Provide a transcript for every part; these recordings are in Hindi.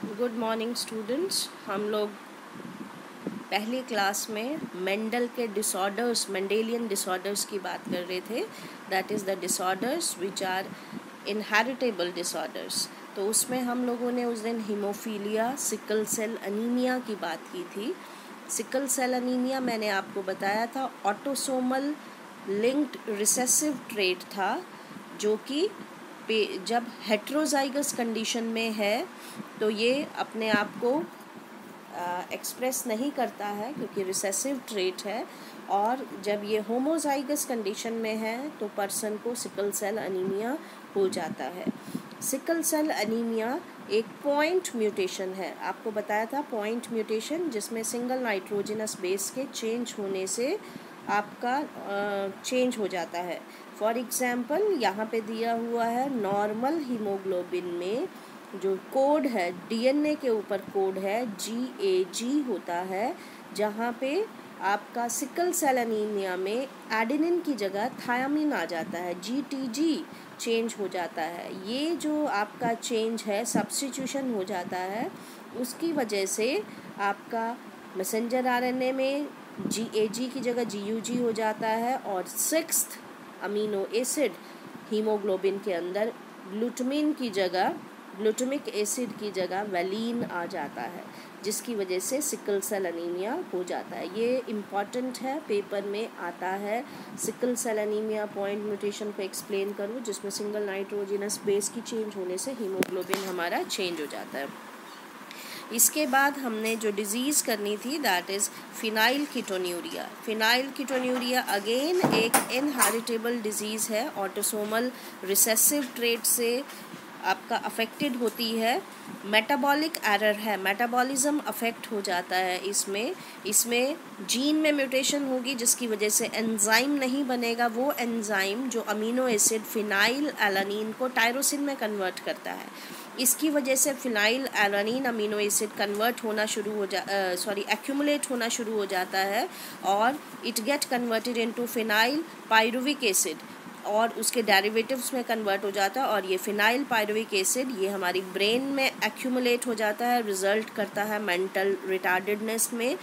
Good morning students. हम लोग पहली क्लास में मेंडल के डिसऑर्डर्स, मेंडेलियन डिसऑर्डर्स की बात कर रहे थे। That is the disorders which are inheritable disorders. तो उसमें हम लोगों ने उस दिन हीमोफीलिया, सिकल सेल अनीमिया की बात की थी। सिकल सेल अनीमिया मैंने आपको बताया था ऑटोसोमल लिंक्ड रिसेसिव ट्रेट था, जो कि जब हेट्रोजाइगस कंडीशन में है तो ये अपने आप को एक्सप्रेस नहीं करता है क्योंकि रिसेसिव ट्रेट है, और जब ये होमोजाइगस कंडीशन में है तो पर्सन को सिकल सेल अनीमिया हो जाता है। सिकल सेल अनीमिया एक पॉइंट म्यूटेशन है, आपको बताया था पॉइंट म्यूटेशन, जिसमें सिंगल नाइट्रोजनस बेस के चेंज होने से आपका चेंज हो जाता है। फॉर एग्जांपल यहाँ पे दिया हुआ है नॉर्मल हीमोग्लोबिन में जो कोड है, डीएनए के ऊपर कोड है GAG होता है, जहाँ पे आपका सिकल सेल अनीमिया में एडेनिन की जगह थायामिन आ जाता है, GTG चेंज हो जाता है। ये जो आपका चेंज है, सब्स्टिट्यूशन हो जाता है, उसकी वजह से आपका मैसेंजर RNA में GAG की जगह GUG हो जाता है, और 6th अमीनो एसिड हीमोग्लोबिन के अंदर ग्लूटामिक एसिड की जगह वैलीन आ जाता है, जिसकी वजह से सिकल सेल अनीमिया हो जाता है। ये इम्पॉर्टेंट है, पेपर में आता है। Sickle cell anaemia point mutation को एक्सप्लेन करो, जिसमें सिंगल नाइट्रोजनस बेस की चेंज होने से हीमोग्लोबिन हमारा चेंज हो जाता है। इसके बाद हमने जो डिज़ीज़ करनी थी that is phenyl ketonuria. Phenyl ketonuria again एक इनहेरिटेबल डिज़ीज़ है, ऑटोसोमल रिसेसिव ट्रेट से आपका अफेक्टेड होती है। मेटाबॉलिक एरर है, मेटाबॉलिज्म अफेक्ट हो जाता है। इसमें जीन में म्यूटेशन होगी, जिसकी वजह से एंजाइम नहीं बनेगा, वो एंजाइम जो अमीनो एसिड फिनाइल एलानिन को टायरोसिन में कन्वर्ट करता है। इसकी वजह से phenyl alanine amino acid convert होना शुरू हो एक्यूमुलेट होना शुरू हो जाता है, और it get converted into phenyl pyruvic acid, और उसके डेरिवेटिव्स में कन्वर्ट हो जाता है, और ये फिनाइल पायरुविक एसिड ये हमारी ब्रेन में एक्यूमुलेट हो जाता है, रिजल्ट करता है मेंटल रिटार्डेडनेस में,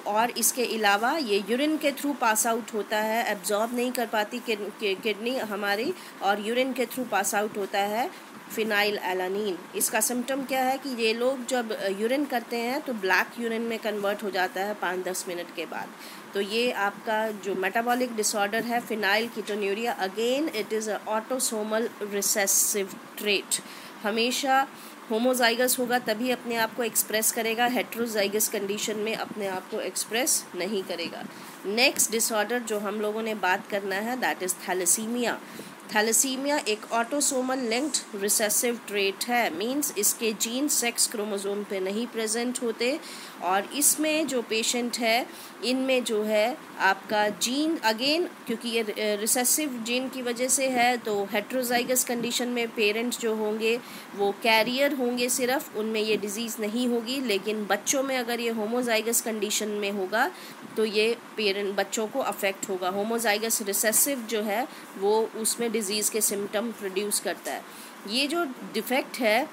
और इसके अलावा ये यूरिन के थ्रू पास आउट होता है, एब्जॉर्ब नहीं कर पाती किडनी हमारी, और यूरिन के थ्रू पास आउट होता है फिनाइल एलानिन। इसका सिम्टम क्या है कि ये लोग जब यूरिन करते हैं तो ब्लैक यूरिन में कन्वर्ट हो जाता है 5-10 मिनट के बाद। तो ये आपका जो मेटाबॉलिक डिसऑर्डर है phenyl ketonuria, again it is a autosomal recessive trait. हमेशा होमोजाइगस होगा तभी अपने आप को एक्सप्रेस करेगा, हेट्रोजाइगस कंडीशन में अपने आप को एक्सप्रेस नहीं करेगा। नेक्स्ट डिसऑर्डर जो हम लोगों ने बात करना है दैट इज़ थैलेसीमिया। थैलेसीमिया एक ऑटोसोमल लिंक्ड रिसेसिव ट्रेट है, मींस इसके जीन सेक्स क्रोमोसोम पे नहीं प्रेजेंट होते, और इसमें जो पेशेंट है इनमें जो है आपका जीन अगेन, क्योंकि ये रिसेसिव जीन की वजह से है, तो हेट्रोजाइगस कंडीशन में पेरेंट्स जो होंगे वो कैरियर होंगे, सिर्फ उनमें ये डिज़ीज़ नहीं होगी। लेकिन बच्चों में अगर ये होमोजाइगस कंडीशन में होगा तो ये बच्चों को अफेक्ट होगा। होमोजाइगस रिसेसिव जो है वो उसमें डिज़ीज़ के सिम्टम प्रोड्यूस करता है। ये जो डिफेक्ट है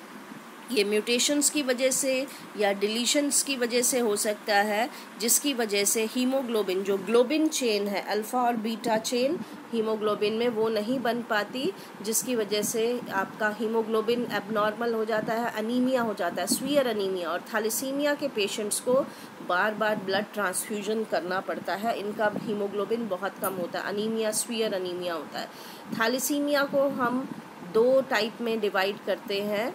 ये म्यूटेशंस की वजह से या डिलीशंस की वजह से हो सकता है, जिसकी वजह से हीमोग्लोबिन जो ग्लोबिन चेन है, अल्फ़ा और बीटा चेन हीमोग्लोबिन में वो नहीं बन पाती, जिसकी वजह से आपका हीमोग्लोबिन एबनॉर्मल हो जाता है, अनीमिया हो जाता है, स्वीयर अनीमिया। और थैलेसीमिया के पेशेंट्स को बार बार ब्लड ट्रांसफ्यूजन करना पड़ता है, इनका हीमोग्लोबिन बहुत कम होता है, अनीमिया स्वीयर अनीमिया होता है। थैलेसीमिया को हम 2 टाइप में डिवाइड करते हैं,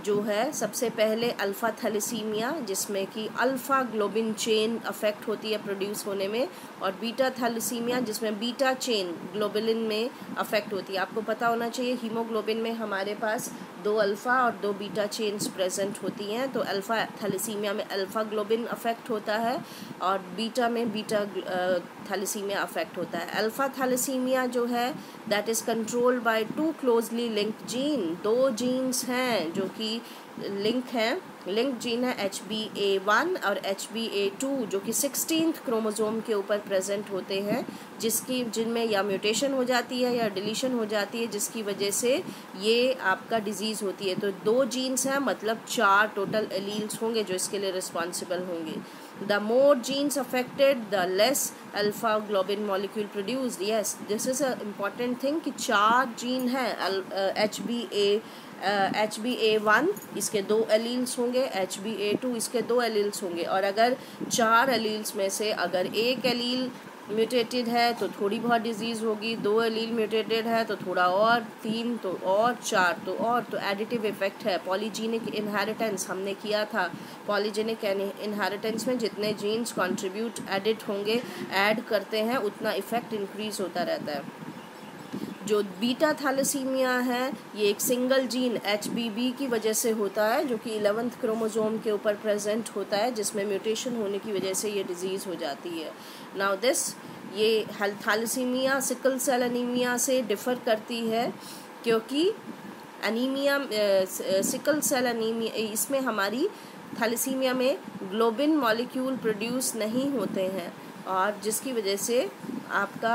जो है सबसे पहले अल्फ़ा थैलेसीमिया, जिसमें कि अल्फ़ा ग्लोबिन चेन अफेक्ट होती है प्रोड्यूस होने में, और बीटा थैलेसीमिया जिसमें बीटा चेन ग्लोबुलिन में अफेक्ट होती है। आपको पता होना चाहिए हीमोग्लोबिन में हमारे पास 2 अल्फ़ा और 2 बीटा चेन्स प्रेजेंट होती हैं, तो अल्फ़ा थैलेसीमिया में अल्फ़ा ग्लोबिन अफेक्ट होता है, और बीटा में बीटा थैलेसीमिया अफेक्ट होता है। अल्फ़ा थैलेसीमिया जो है that is controlled by 2 closely linked gene, 2 genes हैं जो कि लिंक हैं लिंक जीन है HbA1 और HbA2 जो कि 16th क्रोमोसोम के ऊपर प्रेजेंट होते हैं, जिनमें या म्यूटेशन हो जाती है या डिलीशन हो जाती है, जिसकी वजह से ये आपका डिजीज़ होती है। तो 2 जीन्स हैं, मतलब 4 टोटल एलील्स होंगे जो इसके लिए रिस्पॉन्सिबल होंगे। The more genes affected, the less alpha globin molecule produced. Yes, this is a important thing कि 4 जीन है HbA1 इसके 2 एलील्स होंगे, HbA2 इसके 2 एलील्स होंगे, और अगर 4 एलील्स में से अगर एक एलील म्यूटेटेड है तो थोड़ी बहुत डिजीज़ होगी, 2 एलील म्यूटेटेड है तो थोड़ा और, 3 तो और, 4 तो और। तो एडिटिव इफेक्ट है। पॉलीजेनिक इनहेरिटेंस हमने किया था, पॉलीजेनिक इनहेरिटेंस में जितने जीन्स कंट्रीब्यूट एडिट होंगे, ऐड करते हैं, उतना इफेक्ट इंक्रीज होता रहता है। जो बीटा थैलेसीमिया है ये एक सिंगल जीन HBB की वजह से होता है, जो कि 11th क्रोमोसोम के ऊपर प्रेजेंट होता है, जिसमें म्यूटेशन होने की वजह से ये डिजीज़ हो जाती है। नाउ ये थैलेसीमिया सिकल सेल एनीमिया से डिफ़र करती है, क्योंकि एनीमिया सिकल सेल एनीमिया इसमें हमारी थैलेसीमिया में ग्लोबिन मॉलिक्यूल प्रोड्यूस नहीं होते हैं, और जिसकी वजह से आपका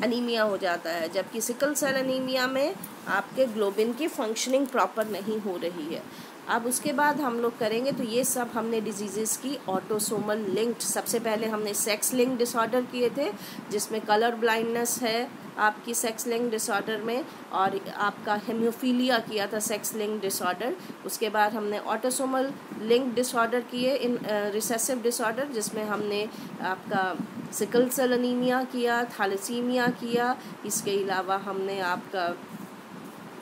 एनीमिया हो जाता है, जबकि सिकल सेल एनीमिया में आपके ग्लोबिन की फंक्शनिंग प्रॉपर नहीं हो रही है। अब उसके बाद हम लोग करेंगे, तो ये सब हमने डिजीज़ेस की ऑटोसोमल लिंक्ड, सबसे पहले हमने सेक्स लिंक डिसऑर्डर किए थे, जिसमें कलर ब्लाइंडनेस है आपकी सेक्स लिंक डिसऑर्डर में, और आपका हेमियोफीलिया किया था सेक्स लिंक डिसऑर्डर। उसके बाद हमने ऑटोसोमल लिंक डिसऑर्डर किए, इन रिसेसिव डिसऑर्डर, जिसमें हमने आपका सिकल सेल एनीमिया किया, थैलेसीमिया किया, इसके अलावा हमने आपका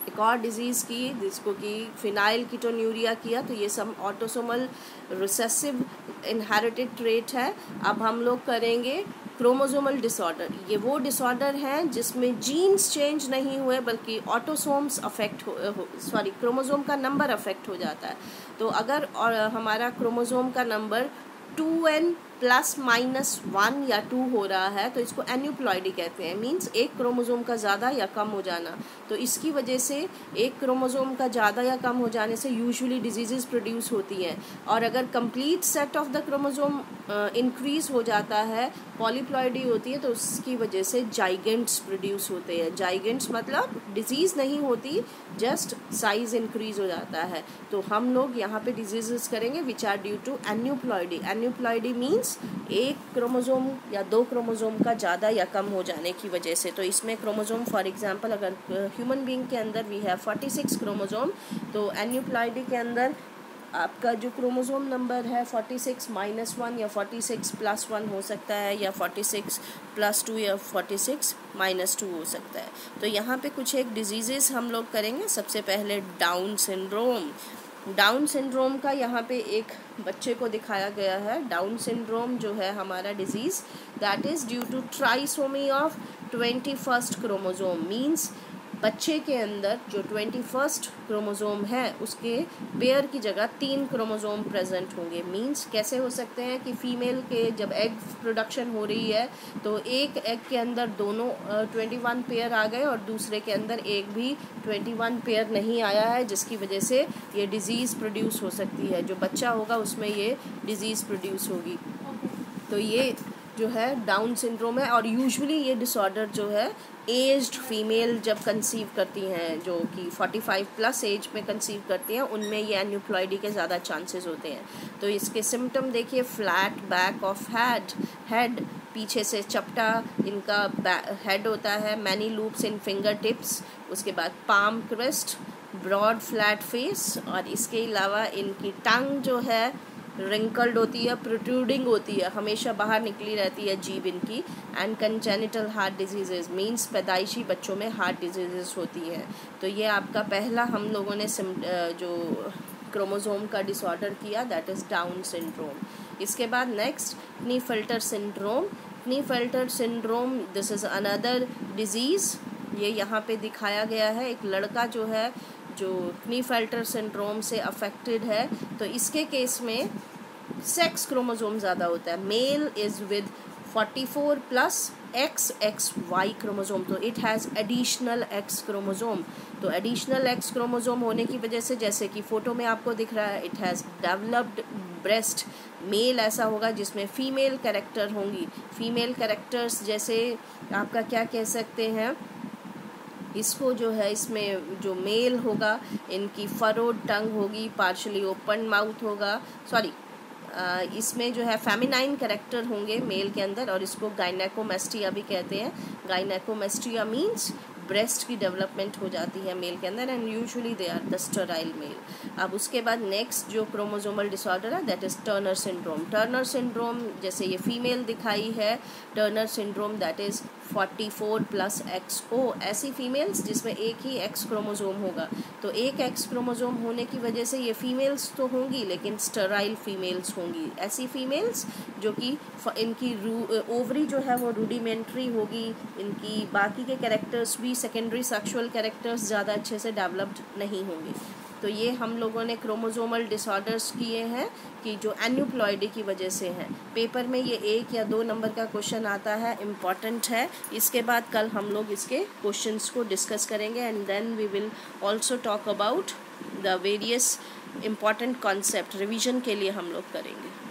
एक और डिज़ीज़ की जिसको कि फिनाइल कीटोन्यूरिया किया। तो ये सब ऑटोसोमल रिसेसिव इनहेरिटेड ट्रेट है। अब हम लोग करेंगे क्रोमोसोमल डिसऑर्डर। ये वो डिसऑर्डर हैं जिसमें जीन्स चेंज नहीं हुए, बल्कि ऑटोसोम्स अफेक्ट क्रोमोसोम का नंबर अफेक्ट हो जाता है। तो अगर हमारा क्रोमोसोम का नंबर 2n ±1 या 2 हो रहा है, तो इसको एन्यूप्लॉइडी कहते हैं, मींस एक क्रोमोसोम का ज़्यादा या कम हो जाना। तो इसकी वजह से एक क्रोमोसोम का ज़्यादा या कम हो जाने से यूजुअली डिजीज़ेस प्रोड्यूस होती हैं, और अगर complete set of the chromosome increase हो जाता है, पॉलीप्लॉइडी होती है, तो उसकी वजह से जाइगेंट्स प्रोड्यूस होते हैं। जाइगेंट्स मतलब डिजीज़ नहीं होती, जस्ट साइज़ इंक्रीज़ हो जाता है। तो हम लोग यहाँ पे डिजीज़ेस करेंगे which are due to aneuploidy. Aneuploidy means एक क्रोमोसोम या 2 क्रोमोसोम का ज़्यादा या कम हो जाने की वजह से। तो इसमें क्रोमोसोम, फॉर एग्जांपल अगर ह्यूमन बीइंग के अंदर वी हैव 46 क्रोमोसोम, तो एन्यूप्लॉइडी के अंदर आपका जो क्रोमोसोम नंबर है 46 -1 या 46 +1 हो सकता है, या 46 +2 या 46 -2 हो सकता है। तो यहाँ पे कुछ एक डिजीज़ेस हम लोग करेंगे। सबसे पहले डाउन सिंड्रोम। डाउन सिंड्रोम का यहाँ पे एक बच्चे को दिखाया गया है। डाउन सिंड्रोम जो है हमारा disease, that is due to trisomy of 21st chromosome. Means बच्चे के अंदर जो 21st क्रोमोसोम है उसके पेयर की जगह 3 क्रोमोसोम प्रेजेंट होंगे। मींस कैसे हो सकते हैं कि फीमेल के जब एग प्रोडक्शन हो रही है तो एक एग के अंदर दोनों 21 पेयर आ गए और दूसरे के अंदर एक भी 21 पेयर नहीं आया है, जिसकी वजह से ये डिज़ीज़ प्रोड्यूस हो सकती है। जो बच्चा होगा उसमें ये डिज़ीज़ प्रोड्यूस होगी। तो ये जो है डाउन सिंड्रोम है, और यूजुअली ये डिसऑर्डर जो है एज्ड फीमेल जब कंसीव करती हैं, जो कि 45+ एज में कंसीव करती हैं, उनमें ये एन्यूप्लॉइडी के ज़्यादा चांसेस होते हैं। तो इसके सिम्टम देखिए, फ्लैट बैक ऑफ हेड, पीछे से चपटा इनका हेड होता है, many loops in finger tips, उसके बाद palm crease, broad flat face, और इसके अलावा इनकी टंग जो है रिंकल्ड होती है, प्रोट्रूडिंग होती है, हमेशा बाहर निकली रहती है जीभ इनकी। And congenital heart diseases means पैदाइशी बच्चों में हार्ट डिजीज़ेज़ होती हैं। तो ये आपका पहला हम लोगों ने जो क्रोमोसोम का डिसऑर्डर किया, दैट इज़ डाउन सिंड्रोम। इसके बाद next क्लीनेफेल्टर syndrome. क्लीनेफेल्टर syndrome this is another disease. ये यहाँ पे दिखाया गया है, एक लड़का जो है जो क्लीनेफेल्टर सिंड्रोम से अफेक्टेड है। तो इसके केस में सेक्स क्रोमोसोम ज़्यादा होता है। Male is with 44 plus XXY chromosome, तो it has additional X chromosome. तो एडिशनल X क्रोमोसोम होने की वजह से, जैसे कि फ़ोटो में आपको दिख रहा है, it has developed breast. Male ऐसा होगा जिसमें फ़ीमेल कैरेक्टर होंगी। फ़ीमेल कैरेक्टर्स जैसे आपका क्या कह सकते हैं, इसको जो है, इसमें जो मेल होगा, इनकी फरोड टंग होगी, पार्शली ओपन माउथ होगा, सॉरी इसमें जो है फेमिनाइन कैरेक्टर होंगे मेल के अंदर, और इसको गायनेकोमेस्टिया भी कहते हैं। गायनेकोमेस्टिया मीन्स ब्रेस्ट की डेवलपमेंट हो जाती है मेल के अंदर, and usually they are the sterile male. अब उसके बाद नेक्स्ट जो क्रोमोसोमल डिसऑर्डर है, that is Turner syndrome. Turner syndrome, जैसे ये फीमेल दिखाई है, Turner syndrome that is 44 plus XO, ऐसी फीमेल्स जिसमें एक ही X क्रोमोसोम होगा। तो एक X क्रोमोसोम होने की वजह से ये फीमेल्स तो होंगी लेकिन स्टेराइल फीमेल्स होंगी। ऐसी फीमेल्स जो कि इनकी ओवरी जो है वो रूडिमेंट्री होगी, इनकी बाकी के कैरेक्टर्स भी, सेकेंडरी सेक्सुअल कैरेक्टर्स ज़्यादा अच्छे से डेवलप्ड नहीं होंगे। तो ये हम लोगों ने क्रोमोसोमल डिसऑर्डर्स किए हैं कि जो एन्यूप्लॉइडी की वजह से हैं। पेपर में ये 1 या 2 नंबर का क्वेश्चन आता है, इम्पॉर्टेंट है। इसके बाद कल हम लोग इसके क्वेश्चंस को डिस्कस करेंगे, and then we will also talk about the various important concept. Revision के लिए हम लोग करेंगे।